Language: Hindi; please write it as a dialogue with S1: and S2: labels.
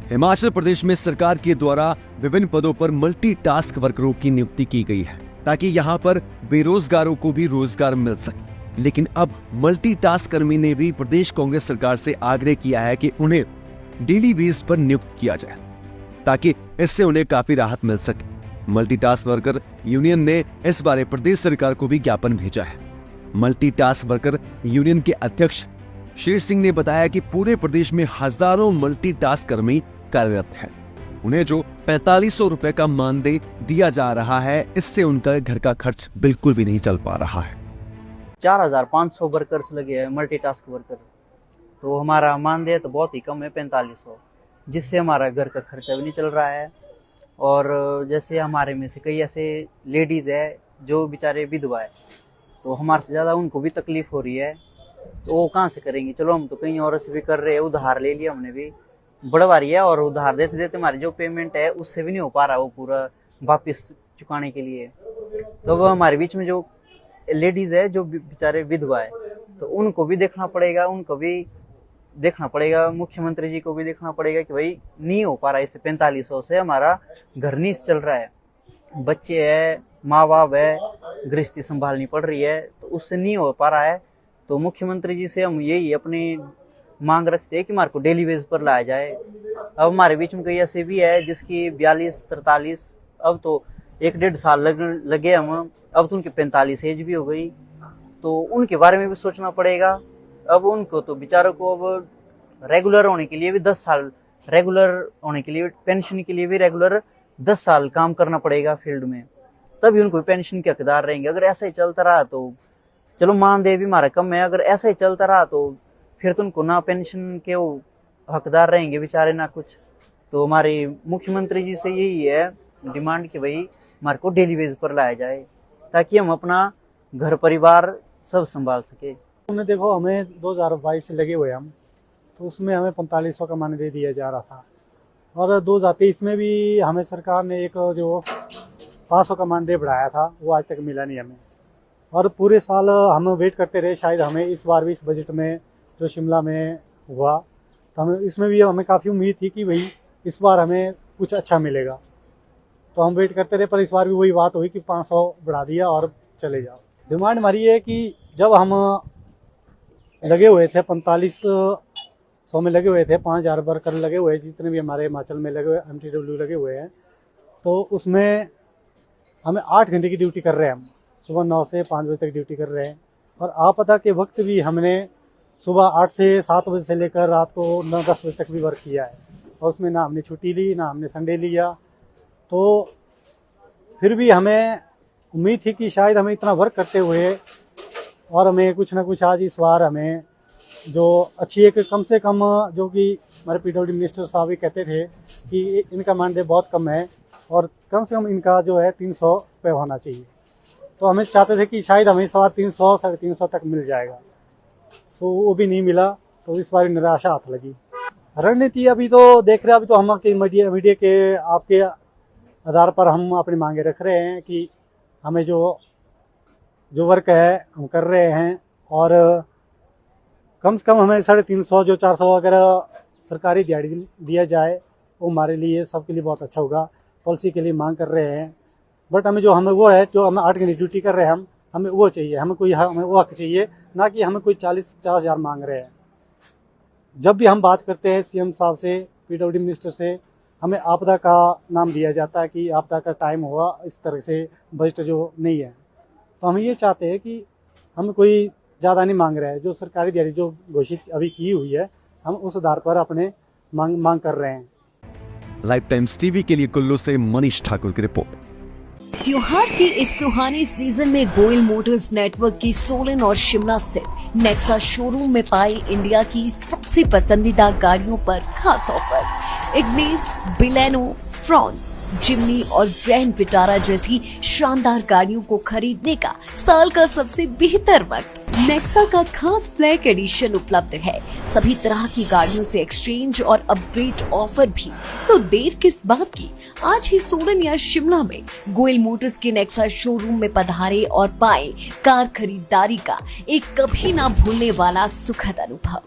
S1: हिमाचल प्रदेश में सरकार के द्वारा विभिन्न पदों पर मल्टीटास्क वर्करों की नियुक्ति की गई है ताकि यहां पर बेरोजगारों को भी रोजगार मिल सके। लेकिन अब मल्टीटास्क कर्मी ने भी प्रदेश कांग्रेस सरकार से आग्रह किया है कि उन्हें डेली बेस पर नियुक्त किया जाए ताकि इससे उन्हें काफी राहत मिल सके। मल्टीटास्क वर्कर यूनियन ने इस बारे प्रदेश सरकार को भी ज्ञापन भेजा है। मल्टीटास्क वर्कर यूनियन के अध्यक्ष शेर सिंह ने बताया कि पूरे प्रदेश में हजारों मल्टीटास्क कर्मी कार्यरत हैं। उन्हें जो 4500 रुपए का मानदेय दिया जा रहा है, इससे उनका घर का खर्च बिल्कुल भी नहीं चल पा रहा है।
S2: 4500 वर्कर्स लगे हैं मल्टीटास्क वर्कर, तो हमारा मानदेय तो बहुत ही कम है 4500, जिससे हमारा घर का खर्चा भी नहीं चल रहा है। और जैसे हमारे में से कई ऐसे लेडीज है जो बेचारे विधवा है, तो हमारे से ज़्यादा उनको भी तकलीफ हो रही है, तो वो कहाँ से करेंगे। चलो हम तो कहीं और से भी कर रहे हैं, उधार ले लिया हमने भी, बढ़वा रही है, और उधार देते देते हमारी जो पेमेंट है उससे भी नहीं हो पा रहा वो पूरा वापस चुकाने के लिए। तो वो हमारे बीच में जो लेडीज है जो बेचारे विधवा है, तो उनको भी देखना पड़ेगा, उनको भी देखना पड़ेगा, मुख्यमंत्री जी को भी देखना पड़ेगा कि भाई नहीं हो पा रहा है, इससे 4500 से हमारा घर नहीं चल रहा है, बच्चे है, माँ बाप है, गृहस्थी संभालनी पड़ रही है, तो उससे नहीं हो पा रहा है। तो मुख्यमंत्री जी से हम यही अपनी मांग रखते हैं कि हमारे को डेली वेज पर लाया जाए। अब हमारे बीच में कई ऐसे भी है जिसकी 42-43, अब तो 1-1.5 साल लगे हम, अब तो उनकी 45 एज भी हो गई, तो उनके बारे में भी सोचना पड़ेगा। अब उनको तो बेचारों को अब रेगुलर होने के लिए भी 10 साल, रेगुलर होने के लिए पेंशन के लिए भी रेगुलर 10 साल काम करना पड़ेगा फील्ड में, तभी उनको पेंशन के हकदार रहेंगे। अगर ऐसा ही चलता रहा तो चलो मानदेय भी हमारा कम है, अगर ऐसा ही चलता रहा तो फिर तो उनको ना पेंशन के वो हकदार रहेंगे बेचारे ना कुछ। तो हमारे मुख्यमंत्री जी से यही है डिमांड कि भाई हमारे को डेली वेज पर लाया जाए ताकि हम अपना घर परिवार सब संभाल सके।
S3: हमने देखो हमें 2022 से लगे हुए हम, तो उसमें हमें 4500 का मानदेय दिया जा रहा था, और 2023 में भी हमें सरकार ने एक जो 500 का मानदेय बढ़ाया था, वो आज तक मिला नहीं हमें। और पूरे साल हम वेट करते रहे, शायद हमें इस बार भी इस बजट में जो शिमला में हुआ, तो हमें इसमें भी हमें काफ़ी उम्मीद थी कि भाई इस बार हमें कुछ अच्छा मिलेगा, तो हम वेट करते रहे। पर इस बार भी वही बात हुई कि 500 बढ़ा दिया और चले जाओ। डिमांड हमारी है कि जब हम लगे हुए थे 4500 में लगे हुए थे, 5000 वर्कर लगे हुए, जितने भी हमारे हिमाचल में लगे हुए MTW लगे हुए हैं, तो उसमें हमें 8 घंटे की ड्यूटी कर रहे हैं हम, सुबह 9 से 5 बजे तक ड्यूटी कर रहे हैं। और आपदा के वक्त भी हमने सुबह 8 से 7 बजे से लेकर रात को 9-10 बजे तक भी वर्क किया है, और उसमें ना हमने छुट्टी ली ना हमने संडे लिया। तो फिर भी हमें उम्मीद थी कि शायद हमें इतना वर्क करते हुए और हमें कुछ ना कुछ आज इस बार हमें जो अच्छी एक कम से कम, जो कि हमारे PWD मिनिस्टर साहब भी कहते थे कि इनका मानदेय बहुत कम है और कम से कम इनका जो है 300 रुपये होना चाहिए, तो हमें चाहते थे कि शायद हमें 350-350 तक मिल जाएगा, तो वो भी नहीं मिला। तो इस बार निराशा हाथ लगी। रणनीति अभी तो देख रहे हैं, अभी तो हम आपके मीडिया के आपके आधार पर हम अपनी मांगे रख रहे हैं कि हमें जो वर्क है हम कर रहे हैं, और कम से कम हमें 350 जो 400 अगर सरकारी दिहाड़ी दिया जाए, वो हमारे लिए सबके लिए बहुत अच्छा होगा। पॉलिसी के लिए मांग कर रहे हैं, बट हमें वो है जो हम 8 घंटे ड्यूटी कर रहे हैं, हमें वो चाहिए, हमें वो हक चाहिए, ना कि हमें कोई 40-50 हज़ार मांग रहे हैं। जब भी हम बात करते हैं CM साहब से, PWD मिनिस्टर से, हमें आपदा का नाम दिया जाता है कि आपदा का टाइम हुआ, इस तरह से बजट जो नहीं है। तो हम ये चाहते हैं कि हमें कोई ज़्यादा नहीं मांग रहा है, जो सरकारी दिहाड़ी जो घोषित अभी की हुई है, हम उस आधार पर अपने मांग कर रहे हैं।
S1: लाइफ टाइम्स टीवी के लिए कुल्लू से मनीष ठाकुर की रिपोर्ट।
S4: त्योहार की इस सुहानी सीजन में गोयल मोटर्स नेटवर्क की सोलन और शिमला स्थित नेक्सा शोरूम में पाए इंडिया की सबसे पसंदीदा गाड़ियों पर खास ऑफर। इग्निस, बिलेनो, फ्रॉन्स, जिम्नी और ग्रैंड विटारा जैसी शानदार गाड़ियों को खरीदने का साल का सबसे बेहतर वक्त। नेक्सा का खास ब्लैक एडिशन उपलब्ध है। सभी तरह की गाड़ियों से एक्सचेंज और अपग्रेड ऑफर भी। तो देर किस बात की, आज ही सोलन या शिमला में गोयल मोटर्स के नेक्सा शोरूम में पधारे और पाए कार खरीदारी का एक कभी ना भूलने वाला सुखद अनुभव।